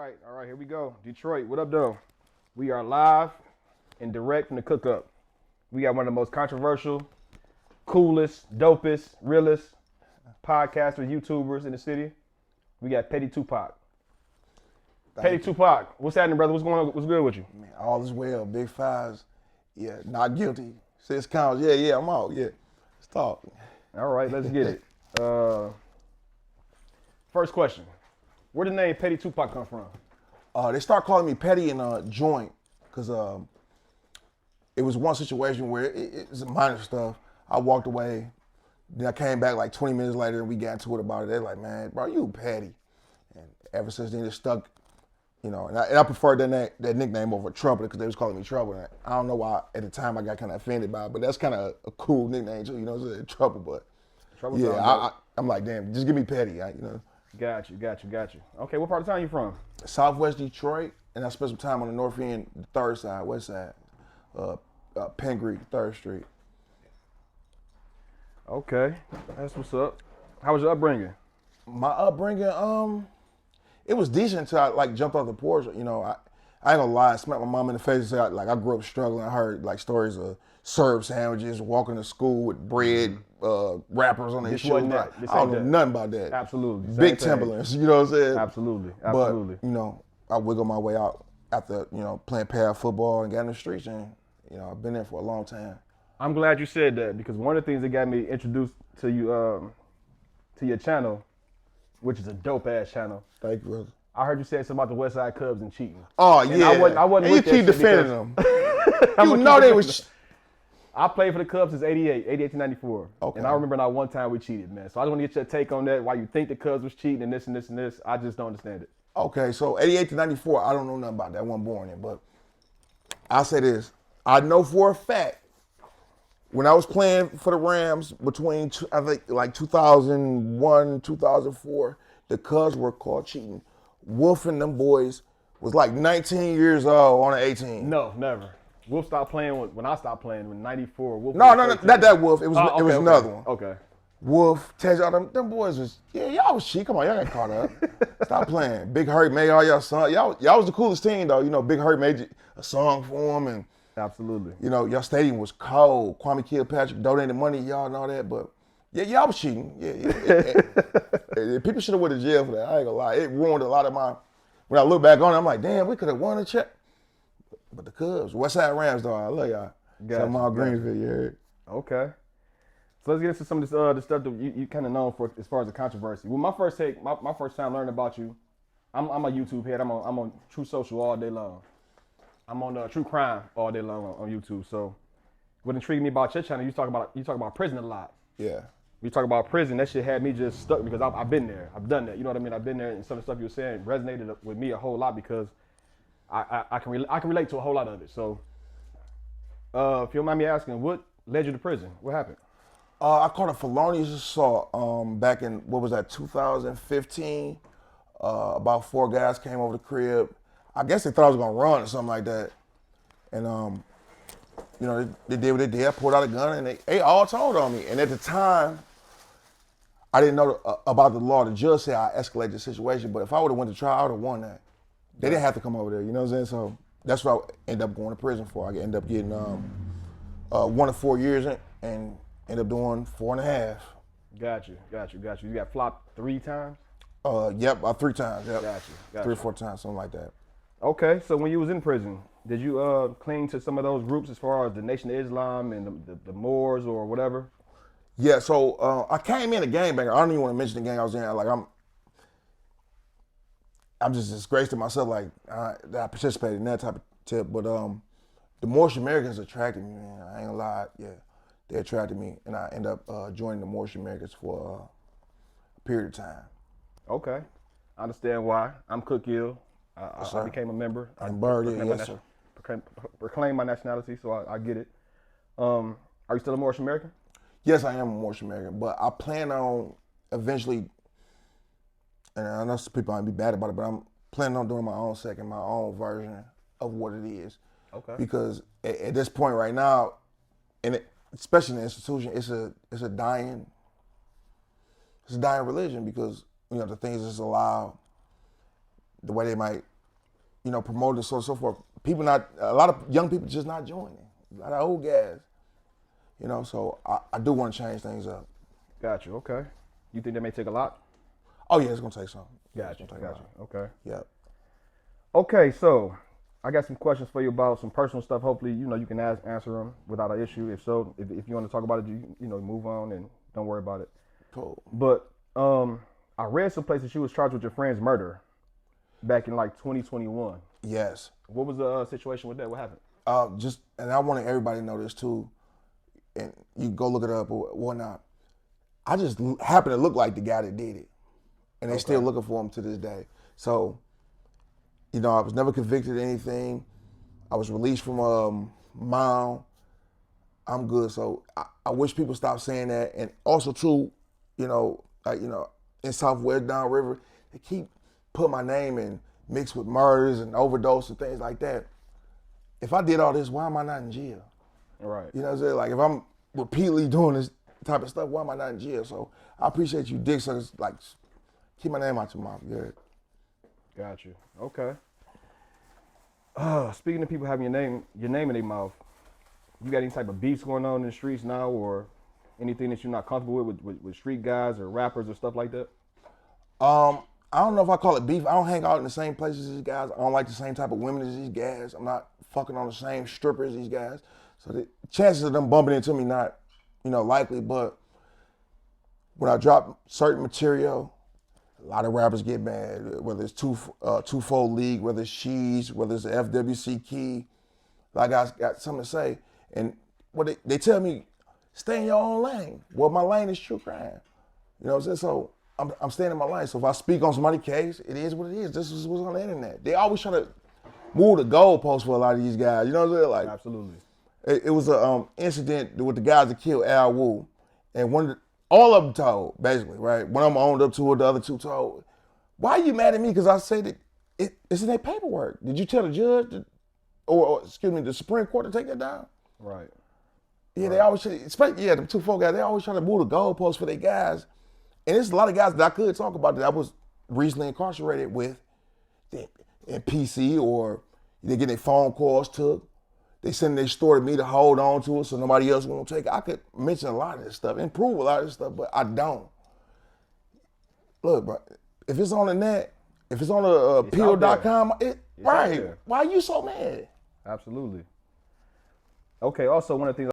All right, here we go. Detroit, what up, though? We are live and direct from the cook up. We got one of the most controversial, coolest, dopest, realest podcasters, YouTubers in the city. We got Petty Tupac. Petty Tupac, what's happening, brother? What's going on? What's good with you? Man, all is well. Big fives. Yeah, not guilty. 6 counts. Yeah, I'm out. Yeah. Let's talk. All right, let's get it. First question. Where did the name Petty Tupac come from? They start calling me Petty in a joint because it was one situation where it's minor stuff. I walked away. Then I came back like 20 minutes later and we got into it about it. They're like, man, bro, you Petty. And ever since then, it stuck. You know, and I preferred that nickname over Trouble because they was calling me Trouble. And I don't know why at the time I got kind of offended by it, but that's kind of a cool nickname too. You know, Trouble. But Trouble. Yeah, I'm like, damn, just give me Petty. You know. Got you. Okay, what part of town you from? Southwest Detroit, and I spent some time on the north end, the third side, west side, Penn Creek, 3rd Street. Okay, that's what's up. How was your upbringing? My upbringing, it was decent until I like jumped off the porch. You know, I ain't gonna lie, I smacked my mom in the face and said like I grew up struggling. I heard like stories of syrup sandwiches, walking to school with bread, wrappers on their shoes. I don't know nothing about that. Absolutely. Big Timberlands, you know what I'm saying? Absolutely. But, you know, I wiggled my way out after, you know, playing pad football and got in the streets, and, you know, I've been there for a long time. I'm glad you said that because one of the things that got me introduced to you, to your channel, which is a dope ass channel. Thank you, brother. I heard you say something about the Westside Cubs and cheating. Oh, and yeah. I wasn't and with you keep defending them. You know they was. I played for the Cubs since 88 to 94. Okay. And I remember not one time we cheated, man. So I just want to get your take on that, why you think the Cubs was cheating and this and this and this. I just don't understand it. Okay, so 88 to 94, I don't know nothing about that. I wasn't born in, but I'll say this. I know for a fact, when I was playing for the Rams between, I think, like 2001, 2004, the Cubs were caught cheating. Wolf and them boys was like 19 years old on an 18. No, never. Wolf stopped playing when I stopped playing in 94. Wolf No, not that Wolf. It was another one. Okay. Wolf, Tej, them boys was, y'all was cheating. Come on, y'all got caught up. Stop playing. Big Hurt made all y'all songs. Y'all was the coolest team, though. You know, Big Hurt made a song for him. And, absolutely. You know, y'all stadium was cold. Kwame Kilpatrick donated money to y'all and all that. But, yeah, y'all was cheating. Yeah. People should have went to jail for that. I ain't gonna lie. It ruined a lot of my, when I look back on it, I'm like, damn, we could have won a check. But the Cubs, Westside Rams, though, I love y'all. Somehow Greensville, you heard. Okay. So let's get into some of this the stuff that you kind of known for as far as the controversy. Well, my first time learning about you, I'm a YouTube head. I'm on True Social all day long. I'm on True Crime all day long on YouTube. So what intrigued me about your channel, you talk about prison a lot. Yeah. You talk about prison, that shit had me just stuck because I've been there. I've done that. You know what I mean? I've been there, and some of the stuff you were saying resonated with me a whole lot because I can relate to a whole lot of it. So, if you don't mind me asking, what led you to prison? What happened? I caught a felonious assault back in, 2015. About 4 guys came over the crib. I guess they thought I was gonna run or something like that. And you know, they did what they did. I pulled out a gun and they all told on me. And at the time, I didn't know about the law. The judge said I escalated the situation, but if I would have went to trial, I would have won that. They didn't have to come over there, you know what I'm saying? So that's what I ended up going to prison for. I ended up getting 1 to 4 years and ended up doing 4.5. Got you. You got flopped 3 times? Yep, 3 times. Yep. Got you. 3 or 4 times, something like that. Okay, so when you was in prison, did you cling to some of those groups as far as the Nation of Islam and the Moors or whatever? Yeah, so I came in a gangbanger. I don't even want to mention the gang I was in. Like I'm just disgraced to myself, like that I participated in that type of tip. But the Moorish Americans attracted me, man. I ain't gonna lie. Yeah, they attracted me, and I ended up joining the Moorish Americans for a period of time. Okay, I understand why. I'm Cook Hill. I became a member. Proclaimed my nationality, so I get it. Are you still a Moorish American? Yes, I am a Moorish American, but I plan on eventually, and I know some people might be bad about it, but I'm planning on doing my own second, my own version of what it is. Okay. Because at this point right now, and especially in the institution, it's a dying religion because, you know, the things that's allowed, the way they might promoted and so on and so forth. A lot of young people just not joining. A lot of old guys. So I do want to change things up. Got you. Okay. You think that may take a lot? Oh yeah, it's gonna take some. Got you. Okay. Yep. Okay, so I got some questions for you about some personal stuff. Hopefully, you can answer them without an issue. If so, if you want to talk about it, move on and don't worry about it. Cool. But I read some places you was charged with your friend's murder back in like 2021. Yes. What was the situation with that? What happened? And I wanted everybody to know this too, and you go look it up or whatnot. I just happen to look like the guy that did it, and they're still looking for him to this day. So, I was never convicted of anything. I was released from mile. I'm good. So I wish people stop saying that. And also too, in Southwest downriver, they keep putting my name in mixed with murders and overdose and things like that. If I did all this, why am I not in jail? Right. You know what I'm saying? Like if I'm repeatedly doing this type of stuff, why am I not in jail? So I appreciate you dick suckers, like keep my name out your mouth. Good. Got you. Okay. Speaking of people having your name in their mouth, you got any type of beefs going on in the streets now, or anything that you're not comfortable with street guys or rappers or stuff like that? I don't know if I call it beef. I don't hang out in the same places as these guys. I don't like the same type of women as these guys. I'm not fucking on the same strippers as these guys. So the chances of them bumping into me not, likely. But when I drop certain material, a lot of rappers get mad. Whether it's Twofold League, whether it's She's, whether it's the FWC Key, a lot of guys got something to say. And what they tell me, stay in your own lane. Well, my lane is true crime. You know what I'm saying? So I'm staying in my lane. So if I speak on somebody's case, it is what it is. This is what's on the internet. They always try to move the goalposts for a lot of these guys. You know what I'm saying? Like, absolutely. It was an incident with the guys that killed Al Wu, and all of them told, basically, right? One of them owned up to it, the other two told. Why are you mad at me? Because I said it's in their paperwork. Did you tell the judge, or excuse me, the Supreme Court to take that down? Right. Yeah, they always try, especially them 2-4 guys. They always try to move the goalposts for their guys. And there's a lot of guys that I could talk about that I was recently incarcerated with in PC, or they get their phone calls took. They send their story to me to hold on to it so nobody else won't take it. I could mention a lot of this stuff, improve a lot of this stuff, but I don't. Look, bro, if it's on the net, if it's on pill.com, right, why are you so mad? Absolutely. Okay, also one of the things